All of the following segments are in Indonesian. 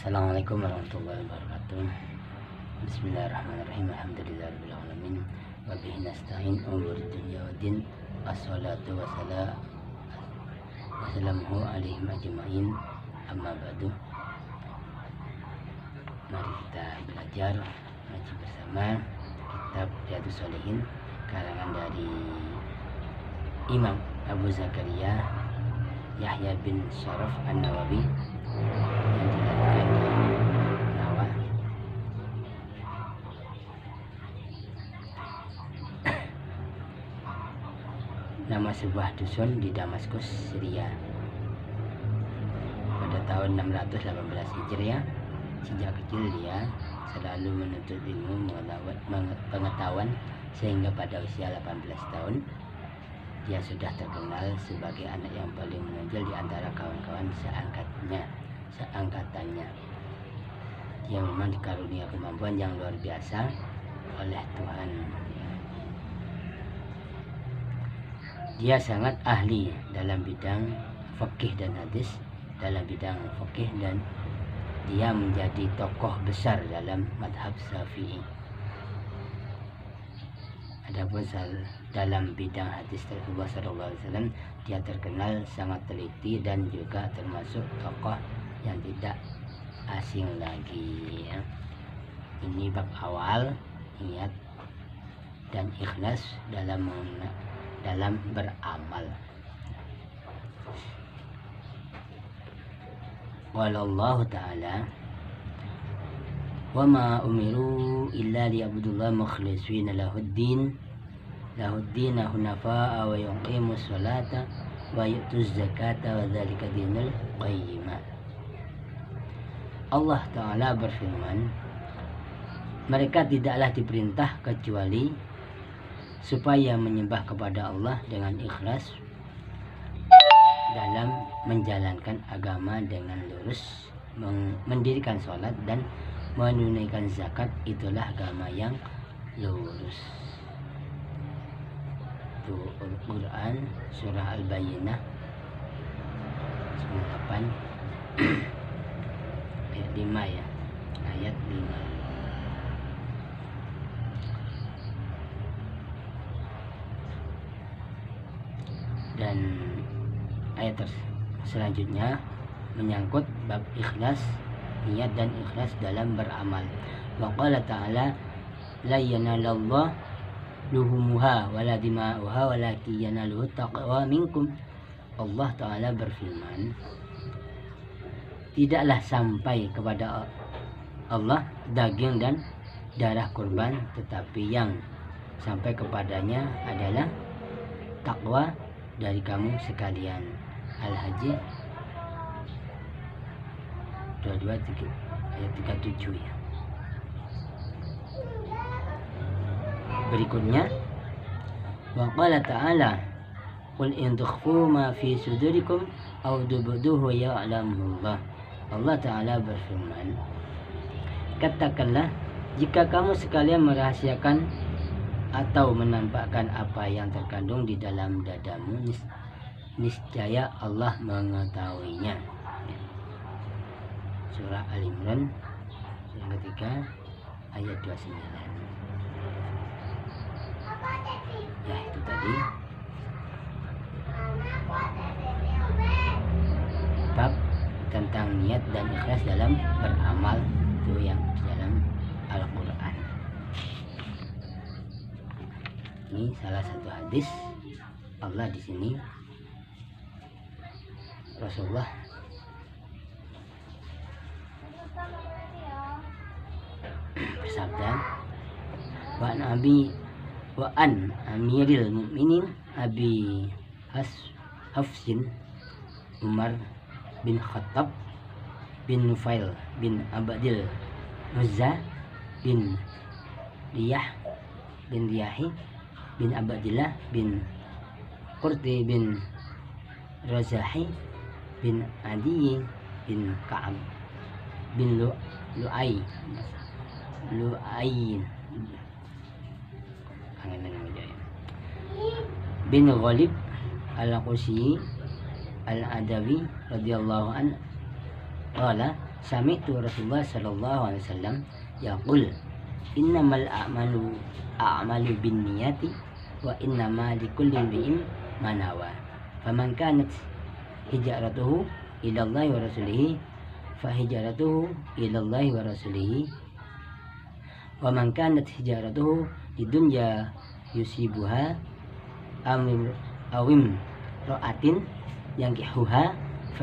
Assalamualaikum warahmatullahi wabarakatuh. Bismillahirrahmanirrahim. Alhamdulillahirabbil alamin. Wa bihi nasta'in umur dunya waddin. Wassalatu wassalamu alaihim ajma'in. Amma ba'du. Mari kita belajar ngaji bersama kitab Riyadhus Shalihin karangan dari Imam Abu Zakaria Yahya bin Syaraf An-Nawawi yang dilahirkan di Nawa. Nama sebuah dusun di Damaskus, Syria. Pada tahun 618 Hijriah, sejak kecil dia selalu menuntut ilmu pengetahuan sehingga pada usia 18 tahun dia sudah terkenal sebagai anak yang paling menonjol di antara kawan-kawan seangkatannya. Dia memang dikarunia kemampuan yang luar biasa oleh Tuhan. Dia sangat ahli dalam bidang fikih dan hadis, dan dia menjadi tokoh besar dalam madhab Syafi'i. Adapun dalam bidang hadis Rasulullah SAW, dia terkenal sangat teliti dan juga termasuk tokoh yang tidak asing lagi. Ini bab awal, niat dan ikhlas dalam beramal. Wallahu ta'ala wa ma umiru illa liya'budullaha mukhlishina lahuddin hunafa'a wa yuqimus sholata wa yu'tuz zakata wa dzalika dinul qayyimah. Allah Ta'ala berfirman, mereka tidaklah diperintah kecuali supaya menyembah kepada Allah dengan ikhlas dalam menjalankan agama dengan lurus, mendirikan sholat dan menunaikan zakat. Itulah agama yang lurus. Itu Al-Quran surah Al-Bayyinah 98 ayat 5 ya, ayat 5. Dan ayat selanjutnya menyangkut bab ikhlas, niat dan ikhlas dalam beramal. Wa qala ta'ala la yanalallahu luhumuha wala dima'uha walakin yanaluhu taqwa minkum. Allah Ta'ala berfirman, tidaklah sampai kepada Allah daging dan darah kurban, tetapi yang sampai kepadanya adalah takwa dari kamu sekalian. Al-Hajj 22 ayat 37 ya. Berikutnya wa qala ta'ala qul in tukhfu ma fi sudurikum aw tubduhu ya'lamullah. Allah Ta'ala berfirman, katakanlah jika kamu sekalian merahasiakan atau menampakkan apa yang terkandung di dalam dadamu, niscaya Allah mengetahuinya. Surah Al-Imran yang ketiga ayat 29. Ya, itu tadi bab tentang niat dan ikhlas dalam beramal, itu yang dalam Al-Quran. Ini salah satu hadis Allah di sini. Rasulullah bersabda, wa an amiril mu'minin Abi Hafsin Umar bin Khattab bin Nufail bin Abdil Uzza bin Riyahi bin Abdillah bin Qurti bin Razahi bin Adi bin Ka'ab bin Lu'ay bin Ghalib Al-Qusi Al-Adawi radhiyallahu an qala sami'tu Rasulullah sallallahu alaihi wasallam yaqul innamal a'malu binniyati wa innama likulli imri'in ma nawa faman kanat hijratuhu ila Allah wa rasulihi fa hijratuhu ila Allah wa rasulihi wa man kanat hijratuhu lidunya yusibuha awim ra'atin yankihuha fa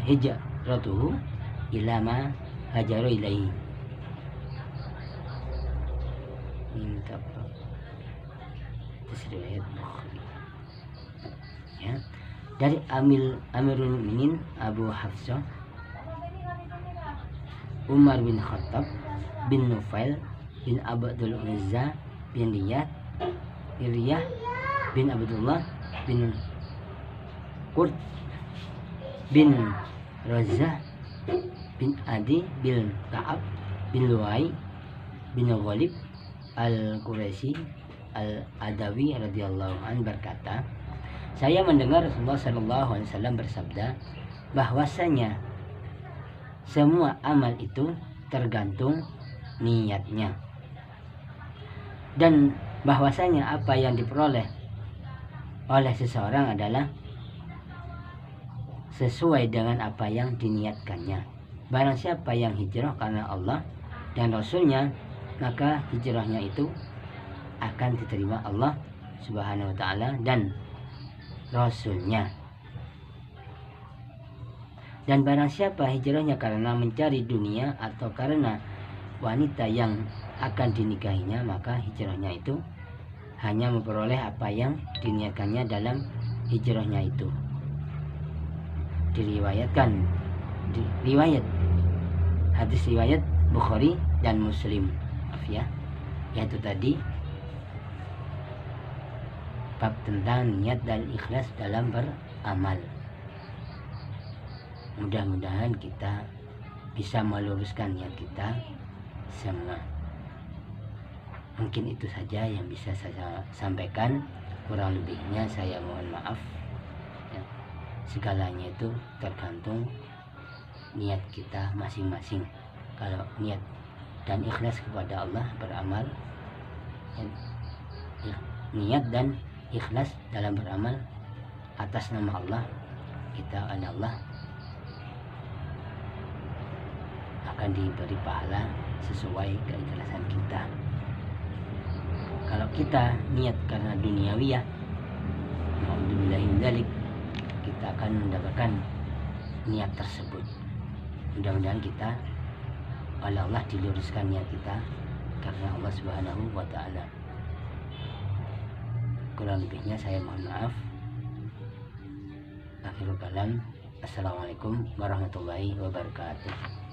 hijratuhu ila ma hajaru ilaihi. Minta riwayat Bukhari. Ya. Dari Amirul Mukminin Abu Hafsah Umar bin Khattab bin Nufail bin Abdul Uzza bin Riyah bin Abdullah bin Qurt bin Razah bin Adi bin Ka'ab bin Lu'ay bin Ghalib Al-Quraisy Al-Adawi radhiyallahu anhu berkata, saya mendengar Rasulullah sallallahu alaihi wasallam bersabda bahwasanya semua amal itu tergantung niatnya, dan bahwasanya apa yang diperoleh oleh seseorang adalah sesuai dengan apa yang diniatkannya. Barang siapa yang hijrah karena Allah dan Rasulnya, maka hijrahnya itu akan diterima Allah Subhanahu wa ta'ala dan Rasulnya. Dan barang siapa hijrahnya karena mencari dunia atau karena wanita yang akan dinikahinya, maka hijrahnya itu hanya memperoleh apa yang diniatkannya dalam hijrahnya itu. Diriwayatkan hadis riwayat Bukhari dan Muslim, yaitu tadi bab tentang niat dan ikhlas dalam beramal. Mudah-mudahan kita bisa meluruskan niat kita semua. Mungkin itu saja yang bisa saya sampaikan, kurang lebihnya saya mohon maaf ya. Segalanya itu tergantung niat kita masing-masing. Kalau niat dan ikhlas kepada Allah beramal ya, niat dan ikhlas dalam beramal atas nama Allah, kita Allah akan diberi pahala sesuai keikhlasan kita. Kalau kita niat karena duniawiyah, alhamdulillah, kita akan mendapatkan niat tersebut. Mudah-mudahan kita oleh Allah diluruskan niat kita karena Allah Subhanahu wa ta'ala. Kurang lebihnya saya mohon maaf. Akhirul kalam. Assalamualaikum warahmatullahi wabarakatuh.